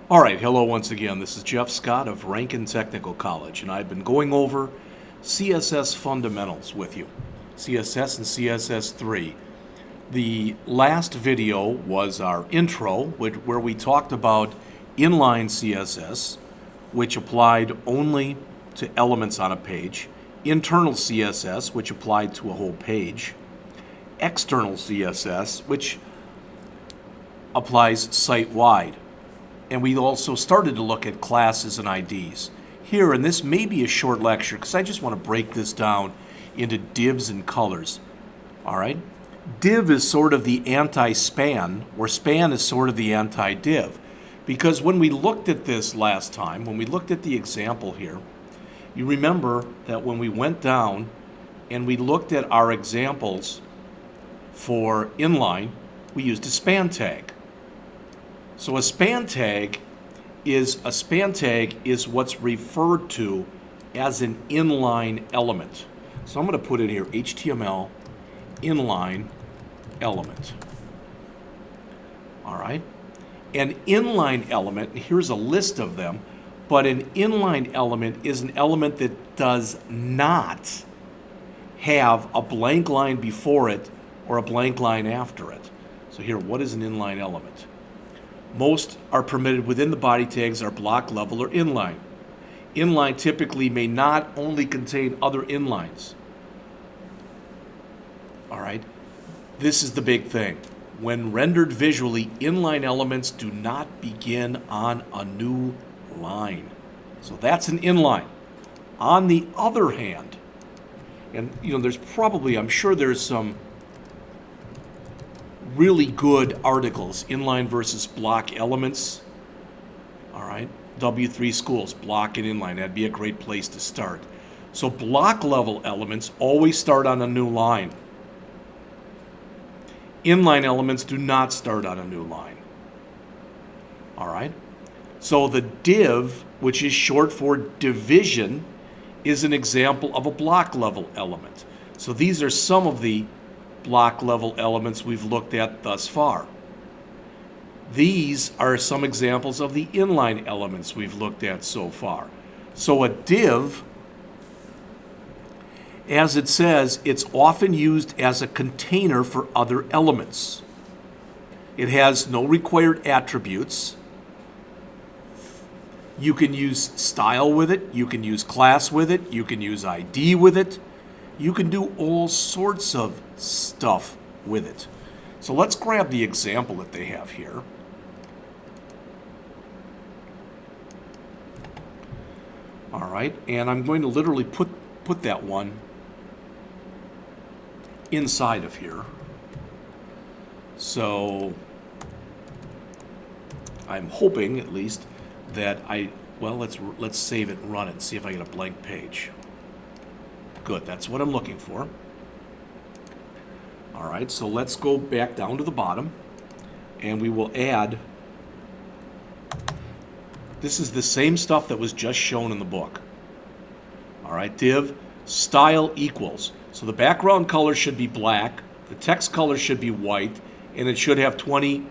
All right, hello once again. This is Jeff Scott of Rankin Technical College, and I've been going over CSS fundamentals with you, CSS and CSS3. The last video was our intro, where we talked about inline CSS, which applied only to elements on a page, internal CSS, which applied to a whole page, external CSS, which applies site-wide. And we also started to look at classes and IDs. Here, and this may be a short lecture because I just want to break this down into divs and colors. All right? Div is sort of the anti-span, or span is sort of the anti-div. Because when we looked at this last time, when we looked at the example here, you remember that when we went down and we looked at our examples for inline, we used a span tag. So a span tag is what's referred to as an inline element. So I'm going to put in here HTML inline element. All right. An inline element, and here's a list of them, but an inline element is an element that does not have a blank line before it or a blank line after it. So here, what is an inline element? Most are permitted within the body tags are block, level, or inline. Inline typically may not only contain other inlines. All right, this is the big thing. When rendered visually, inline elements do not begin on a new line. So that's an inline. On the other hand, and there's probably, I'm sure there's some really good articles, inline versus block elements. All right, W3 schools, block and inline, that'd be a great place to start. So block level elements always start on a new line. Inline elements do not start on a new line. All right, so the div, which is short for division, is an example of a block level element. So these are some of the block level elements we've looked at thus far. These are some examples of the inline elements we've looked at so far. So a div, as it says, it's often used as a container for other elements. It has no required attributes. You can use style with it, you can use class with it, you can use ID with it. You can do all sorts of stuff with it. So let's grab the example that they have here. All right, and I'm going to literally put that one inside of here. So I'm hoping at least that let's save it and run it and see if I get a blank page. Good, that's what I'm looking for. All right, so let's go back down to the bottom, and we will add, this is the same stuff that was just shown in the book. All right, div style equals. So the background color should be black, the text color should be white, and it should have 20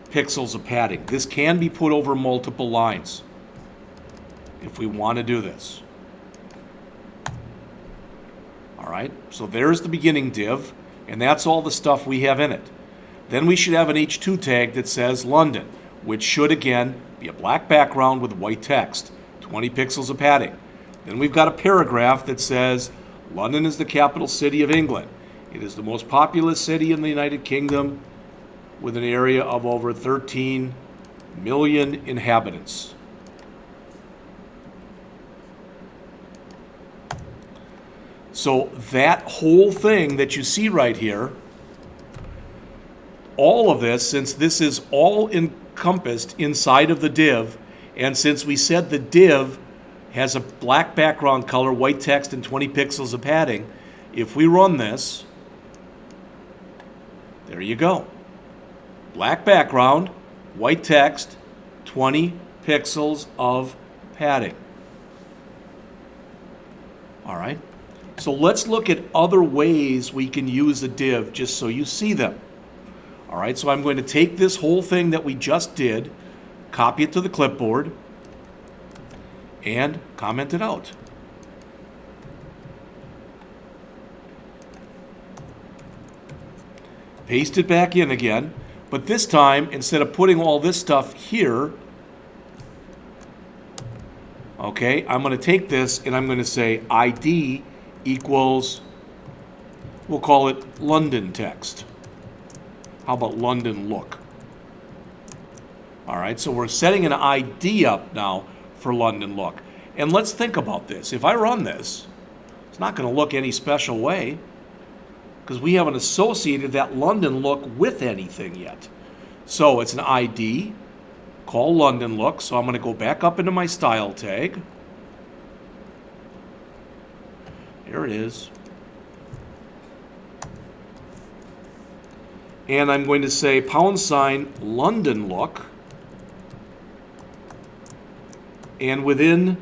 pixels of padding. This can be put over multiple lines if we want to do this. All right, so there's the beginning div, and that's all the stuff we have in it. Then we should have an H2 tag that says London, which should again be a black background with white text, 20 pixels of padding. Then we've got a paragraph that says London is the capital city of England. It is the most populous city in the United Kingdom with an area of over 13 million inhabitants. So that whole thing that you see right here, all of this, since this is all encompassed inside of the div, and since we said the div has a black background color, white text, and 20 pixels of padding, if we run this, there you go. Black background, white text, 20 pixels of padding. All right. So let's look at other ways we can use a div just so you see them. All right, so I'm going to take this whole thing that we just did, copy it to the clipboard, and comment it out. Paste it back in again, but this time, instead of putting all this stuff here, okay, I'm going to take this and I'm going to say ID equals, we'll call it London text. How about London look? All right, so we're setting an ID up now for London look. And let's think about this. If I run this, it's not going to look any special way because we haven't associated that London look with anything yet. So it's an ID, call London look. So I'm going to go back up into my style tag. There it is. And I'm going to say # London look. And within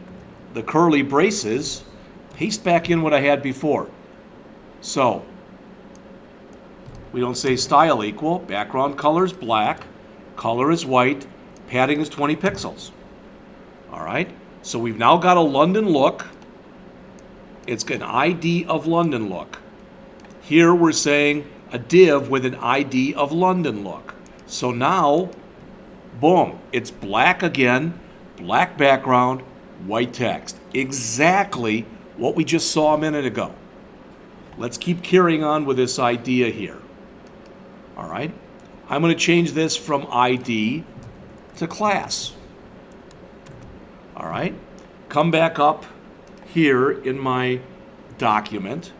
the curly braces, paste back in what I had before. So we don't say style equal, background color is black, color is white, padding is 20 pixels. All right, so we've now got a London look. It's an ID of London look. Here we're saying a div with an ID of London look. So now, boom, it's black again, black background, white text. Exactly what we just saw a minute ago. Let's keep carrying on with this idea here. All right, I'm going to change this from ID to class. All right, come back up here in my document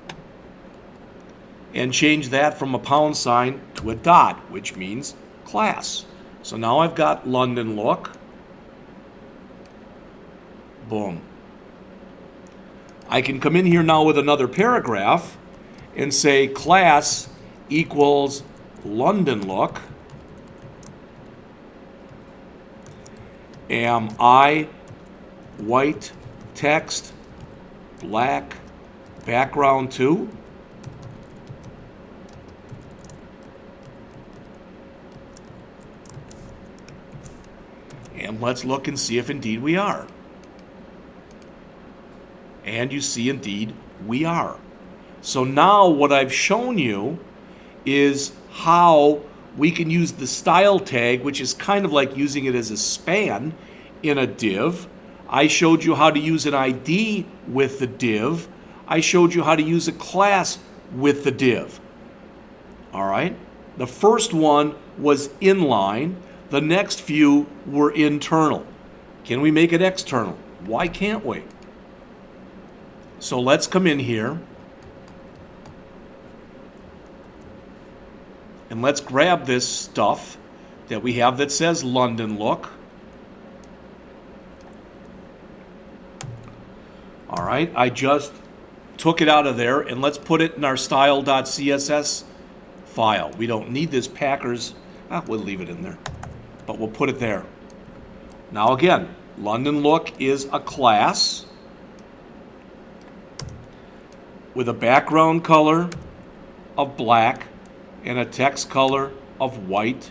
and change that from a # to a dot, which means class. So now I've got London look. Boom. I can come in here now with another paragraph and say class equals London look. Am I white text, black background too? And let's look and see if indeed we are. And you see indeed we are. So now what I've shown you is how we can use the style tag, which is kind of like using it as a span in a div. I showed you how to use an ID with the div. I showed you how to use a class with the div. All right? The first one was inline. The next few were internal. Can we make it external? Why can't we? So let's come in here and let's grab this stuff that we have that says London look. All right, I just took it out of there and let's put it in our style.css file. We don't need this Packers. We'll leave it in there, but we'll put it there. Now again, London look is a class with a background color of black and a text color of white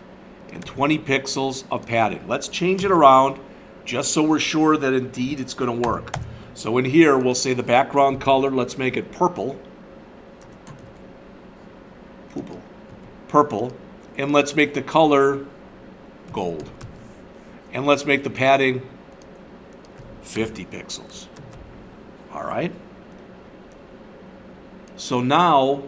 and 20 pixels of padding. Let's change it around just so we're sure that indeed it's going to work. So in here, we'll say the background color, let's make it purple. Purple. And let's make the color gold. And let's make the padding 50 pixels. All right? So now,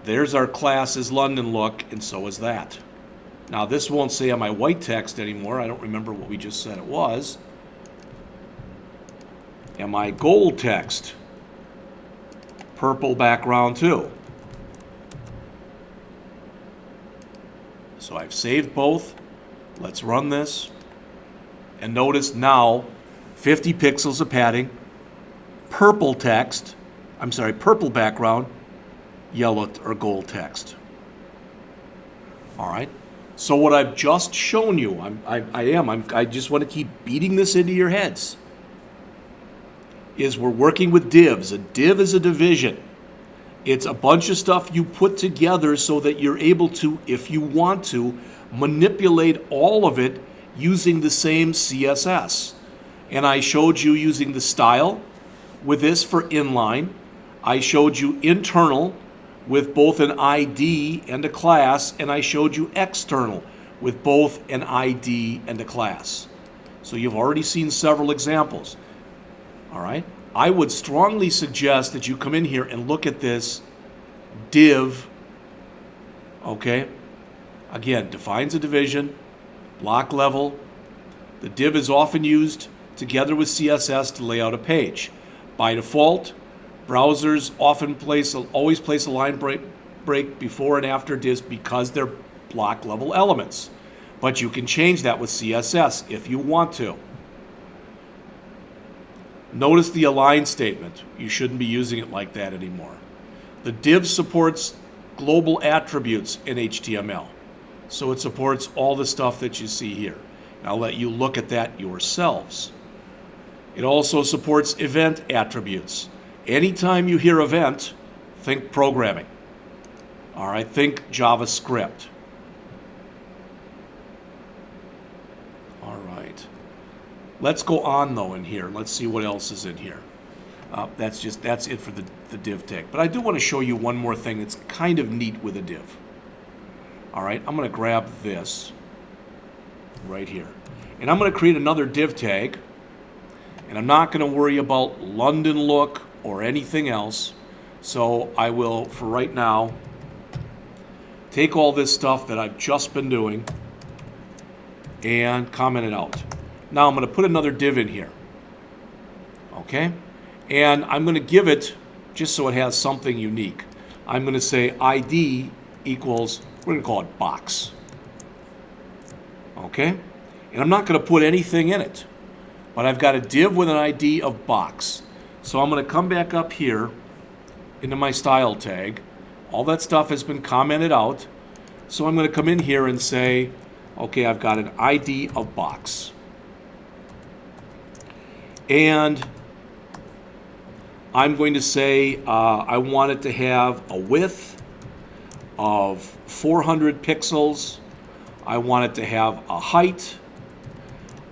there's our class as London look, and so is that. Now this won't say on my white text anymore. I don't remember what we just said it was. And my gold text, purple background too. So I've saved both. Let's run this. And notice now, 50 pixels of padding, purple text, purple background, yellow or gold text. All right. So what I've just shown you, I just want to keep beating this into your heads, is we're working with divs. A div is a division. It's a bunch of stuff you put together so that you're able to, if you want to, manipulate all of it using the same CSS. And I showed you using the style with this for inline. I showed you internal with both an ID and a class, and I showed you external with both an ID and a class. So you've already seen several examples. All right? I would strongly suggest that you come in here and look at this div, okay? Again, defines a division, block level. The div is often used together with CSS to lay out a page. By default, browsers always place a line break before and after divs because they're block level elements. But you can change that with CSS if you want to. Notice the align statement. You shouldn't be using it like that anymore. The div supports global attributes in HTML. So it supports all the stuff that you see here. And I'll let you look at that yourselves. It also supports event attributes. Anytime you hear event, think programming. All right, think JavaScript. All right. Let's go on though in here. Let's see what else is in here. That's it for the div tag. But I do want to show you one more thing that's kind of neat with a div. All right, I'm going to grab this right here. And I'm going to create another div tag. And I'm not going to worry about London look or anything else. So I will, for right now, take all this stuff that I've just been doing and comment it out. Now I'm going to put another div in here. Okay? And I'm going to give it, just so it has something unique, I'm going to say ID equals, we're going to call it box. Okay? And I'm not going to put anything in it. But I've got a div with an ID of box. So I'm going to come back up here into my style tag. All that stuff has been commented out. So I'm going to come in here and say, okay, I've got an ID of box. And I'm going to say I want it to have a width of 400 pixels. I want it to have a height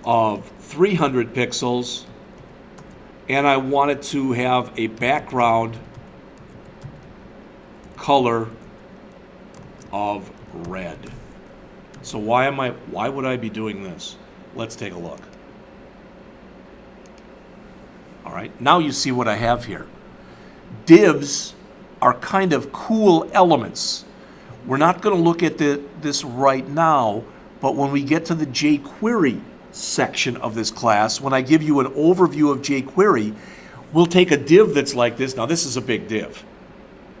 of 300 pixels. And I want it to have a background color of red. So why would I be doing this? Let's take a look. All right, now you see what I have here. Divs are kind of cool elements. We're not going to look at this right now, but when we get to the jQuery section of this class, when I give you an overview of jQuery, we'll take a div that's like this. Now this is a big div.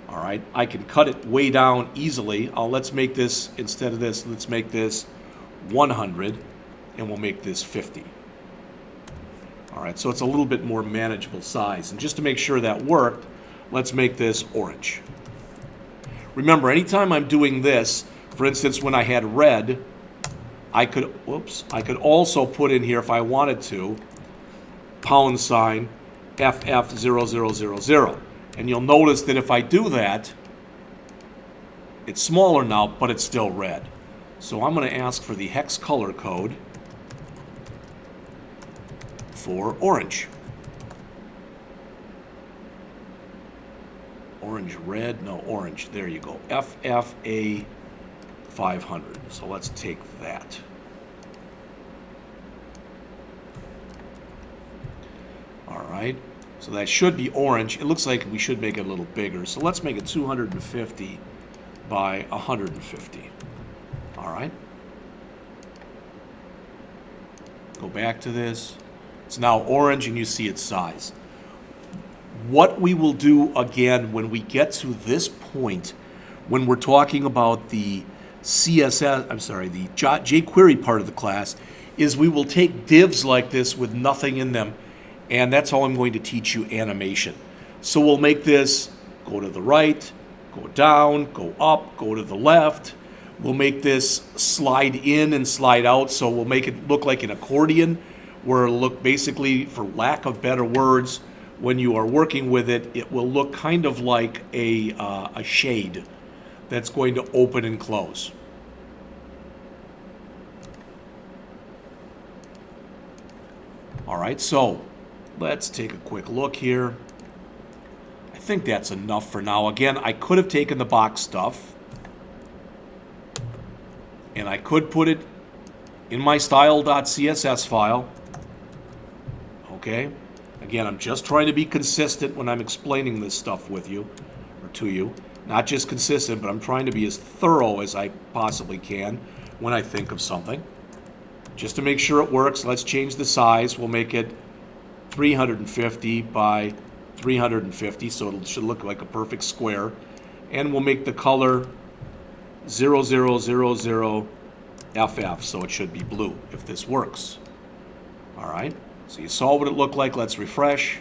All right, I can cut it way down easily. Let's make this, instead of this, let's make this 100, and we'll make this 50. All right, so it's a little bit more manageable size. And just to make sure that worked, let's make this orange. Remember, anytime I'm doing this, for instance, when I had red, I could also put in here, if I wanted to, # FF0000. And you'll notice that if I do that, it's smaller now, but it's still red. So I'm going to ask for the hex color code for orange. Orange, red, no, orange. There you go. FFA 500. So let's take that. All right. So that should be orange. It looks like we should make it a little bigger. So let's make it 250 by 150. All right. Go back to this. It's now orange and you see its size. What we will do again when we get to this point, when we're talking about the the jQuery part of the class, is we will take divs like this with nothing in them, and that's how I'm going to teach you animation. So we'll make this go to the right, go down, go up, go to the left. We'll make this slide in and slide out, so we'll make it look like an accordion, where it'll look basically, for lack of better words, when you are working with it, it will look kind of like a shade that's going to open and close. All right, so let's take a quick look here. I think that's enough for now. Again, I could have taken the box stuff and I could put it in my style.css file. Okay. Again, I'm just trying to be consistent when I'm explaining this stuff with you, or to you. Not just consistent, but I'm trying to be as thorough as I possibly can when I think of something. Just to make sure it works, let's change the size. We'll make it 350 by 350, so it should look like a perfect square. And we'll make the color 0000FF, so it should be blue if this works. All right. So you saw what it looked like. Let's refresh.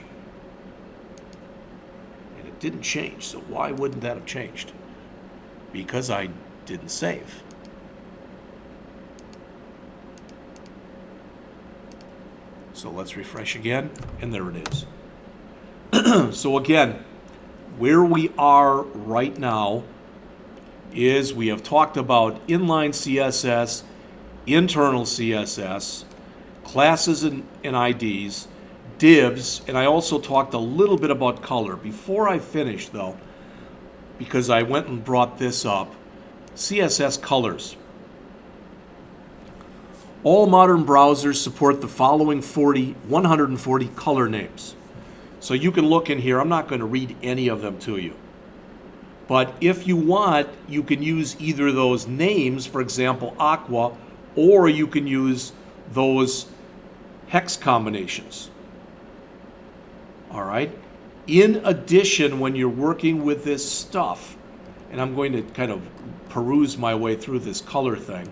And it didn't change. So why wouldn't that have changed? Because I didn't save. So let's refresh again. And there it is. So again, where we are right now is we have talked about inline CSS, internal CSS, classes and IDs, divs, and I also talked a little bit about color. Before I finish, though, because I went and brought this up, CSS colors. All modern browsers support the following 140 color names. So you can look in here. I'm not going to read any of them to you. But if you want, you can use either those names, for example, aqua, or you can use those hex combinations. All right. In addition, when you're working with this stuff, and I'm going to kind of peruse my way through this color thing,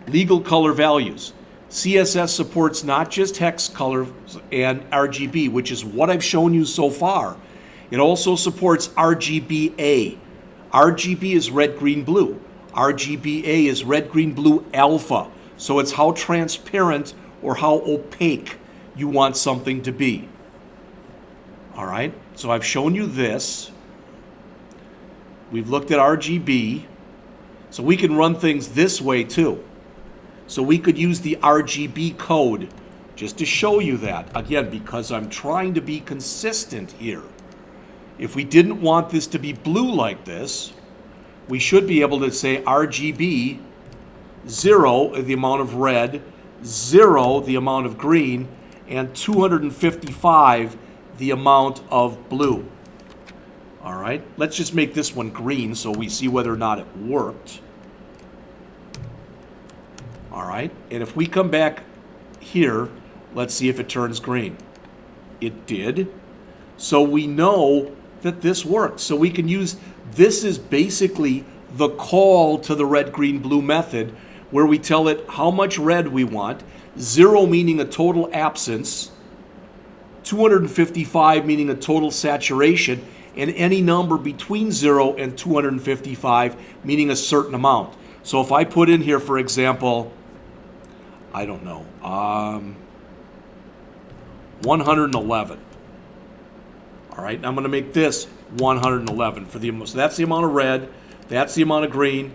legal color values. CSS supports not just hex color and RGB, which is what I've shown you so far. It also supports RGBA. RGB is red, green, blue. RGBA is red, green, blue, alpha. So it's how transparent or how opaque you want something to be. All right, so I've shown you this. We've looked at RGB. So we can run things this way too. So we could use the RGB code just to show you that. Again, because I'm trying to be consistent here. If we didn't want this to be blue like this, we should be able to say RGB 0, the amount of red, 0, the amount of green, and 255, the amount of blue. All right, let's just make this one green so we see whether or not it worked. All right, and if we come back here, let's see if it turns green. It did. So we know that this works. So we can use, this is basically the call to the red, green, blue method, where we tell it how much red we want, 0 meaning a total absence, 255 meaning a total saturation, and any number between 0 and 255 meaning a certain amount. So if I put in here, for example, I don't know, 111. All right, I'm going to make this 111 for the, so that's the amount of red, that's the amount of green,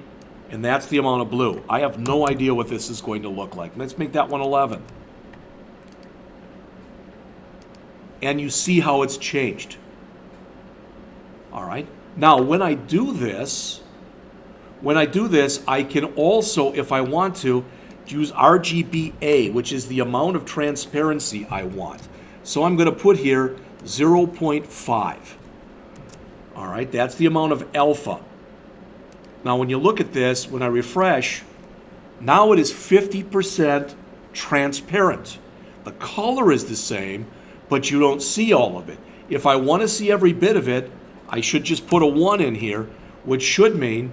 and that's the amount of blue. I have no idea what this is going to look like. Let's make that 111. And you see how it's changed. All right. Now, when I do this, I can also, if I want to, use RGBA, which is the amount of transparency I want. So I'm going to put here 0.5. All right, that's the amount of alpha. Now, when you look at this, when I refresh, now it is 50% transparent. The color is the same, but you don't see all of it. If I want to see every bit of it, I should just put a 1 in here, which should mean,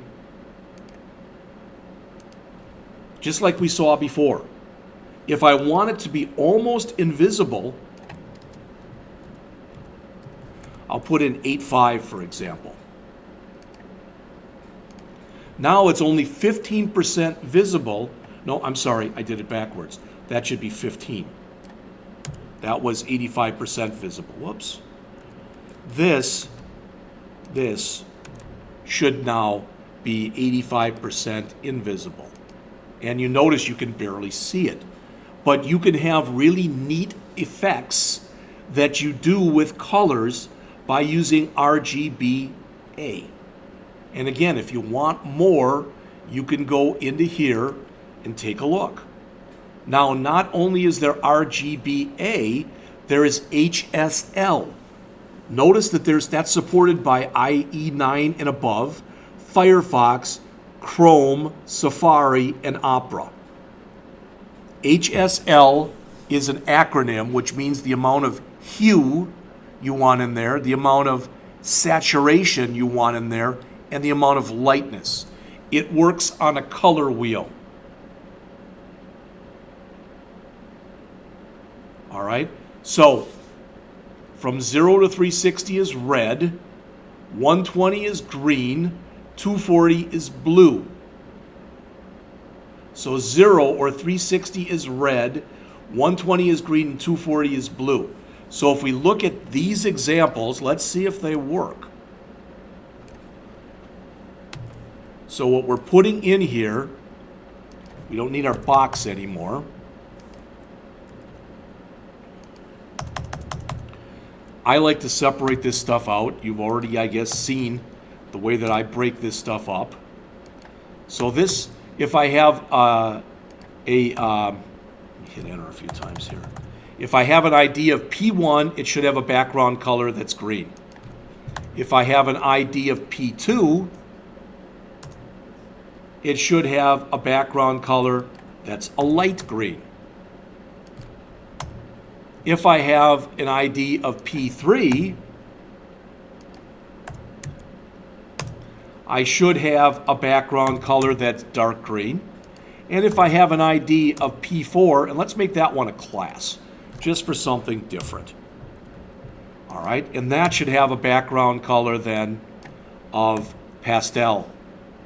just like we saw before, if I want it to be almost invisible, I'll put in 8.5, for example. Now it's only 15% visible. No, I'm sorry, I did it backwards. That should be 15. That was 85% visible. Whoops. This should now be 85% invisible. And you notice you can barely see it. But you can have really neat effects that you do with colors by using RGBA. And again, if you want more, you can go into here and take a look. Now, not only is there RGBA, there is HSL. Notice that that's supported by IE9 and above, Firefox, Chrome, Safari, and Opera. HSL is an acronym which means the amount of hue you want in there, the amount of saturation you want in there, and the amount of lightness. It works on a color wheel. All right, so from 0 to 360 is red, 120 is green, 240 is blue. So 0 or 360 is red, 120 is green, and 240 is blue. So if we look at these examples, let's see if they work. So what we're putting in here, we don't need our box anymore. I like to separate this stuff out. You've already, I guess, seen the way that I break this stuff up. So this, if I have hit enter a few times here. If I have an ID of P1, it should have a background color that's green. If I have an ID of P2, it should have a background color that's a light green. If I have an ID of P3, I should have a background color that's dark green. And if I have an ID of P4, and let's make that one a class, just for something different. All right, and that should have a background color then of pastel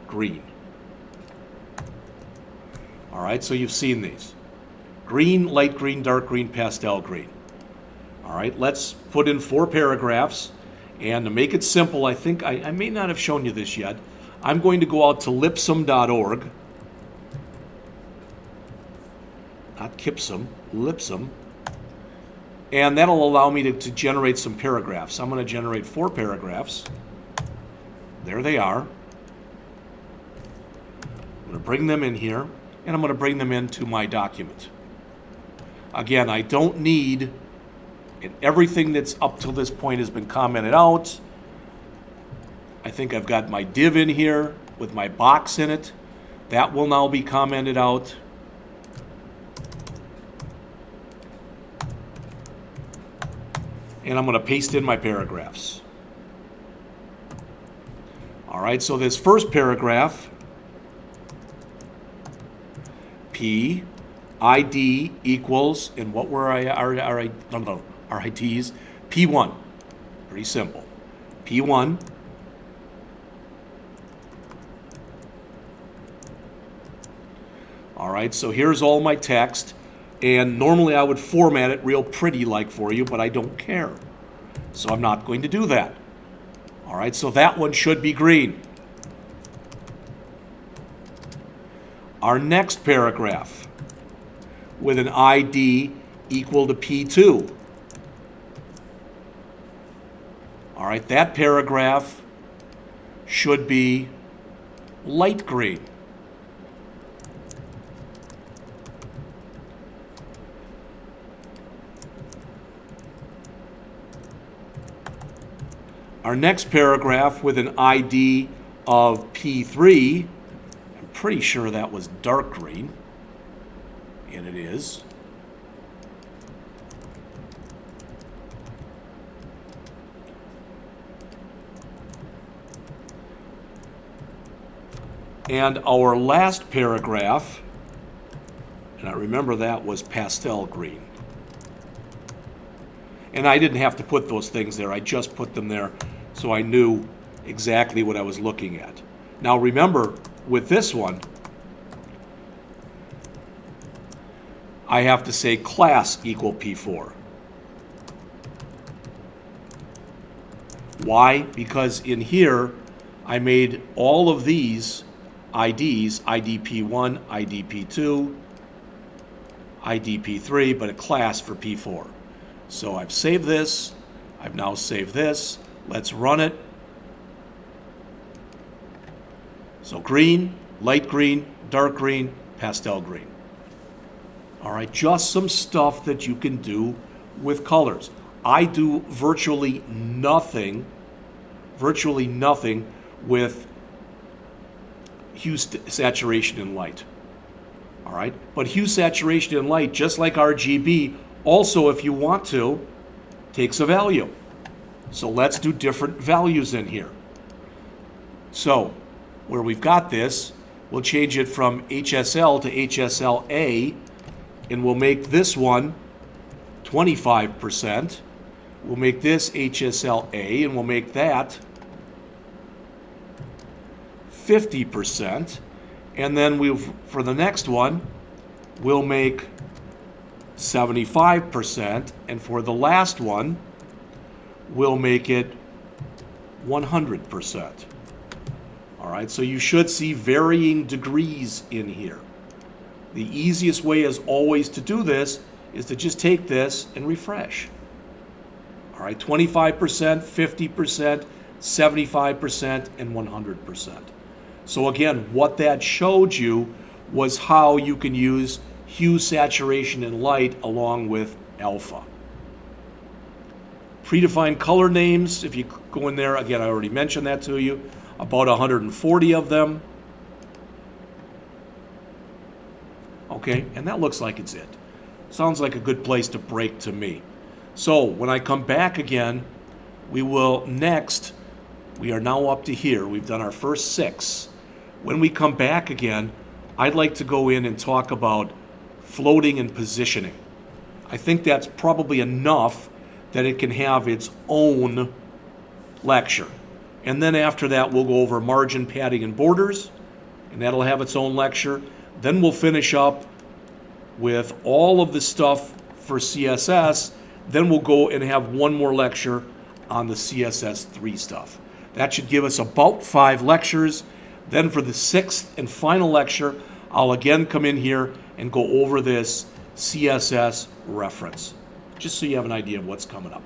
green. All right, so you've seen these. Green, light green, dark green, pastel green. All right, let's put in 4 paragraphs. And to make it simple, I think I may not have shown you this yet. I'm going to go out to lipsum.org. Not Kipsum, Lipsum. And that'll allow me to generate some paragraphs. I'm going to generate 4 paragraphs. There they are. I'm going to bring them in here, and I'm going to bring them into my document. Again, I don't need, and everything that's up till this point has been commented out. I think I've got my div in here with my box in it. That will now be commented out. And I'm going to paste in my paragraphs. All right, so this first paragraph, P ID equals, and what were our IDs? P1. Pretty simple. P1. All right, so here's all my text. And normally I would format it real pretty like for you, but I don't care. So I'm not going to do that. All right, so that one should be green. Our next paragraph with an ID equal to P2. All right, that paragraph should be light green. Our next paragraph with an ID of P3, I'm pretty sure that was dark green, and it is. And our last paragraph, and I remember that was pastel green. And I didn't have to put those things there, I just put them there so I knew exactly what I was looking at. Now remember, with this one, I have to say class equal P4. Why? Because in here, I made all of these IDs, IDP1, IDP2, IDP3, but a class for P4. So I've saved this. I've now saved this. Let's run it. So green, light green, dark green, pastel green. All right, just some stuff that you can do with colors. I do virtually nothing with hue, saturation, and light. All right, but hue, saturation, and light, just like RGB, also, if you want to, takes a value. So let's do different values in here. So where we've got this, we'll change it from HSL to HSLA, and we'll make this one 25%. We'll make this HSLA, and we'll make that 50%. And then for the next one, we'll make 75%. And for the last one, we'll make it 100%. All right, so you should see varying degrees in here. The easiest way as always to do this is to just take this and refresh. All right, 25%, 50%, 75%, and 100%. So again, what that showed you was how you can use hue, saturation, and light along with alpha. Predefined color names, if you go in there, again, I already mentioned that to you, about 140 of them. Okay, and that looks like it's it. Sounds like a good place to break to me. So when I come back again, we will next, we are now up to here. We've done our first 6. When we come back again, I'd like to go in and talk about floating and positioning. I think that's probably enough that it can have its own lecture. And then after that, we'll go over margin, padding, and borders, and that'll have its own lecture. Then we'll finish up with all of the stuff for CSS. Then we'll go and have one more lecture on the CSS3 stuff. That should give us about 5 lectures. Then for the 6th and final lecture, I'll again come in here and go over this CSS reference, just so you have an idea of what's coming up.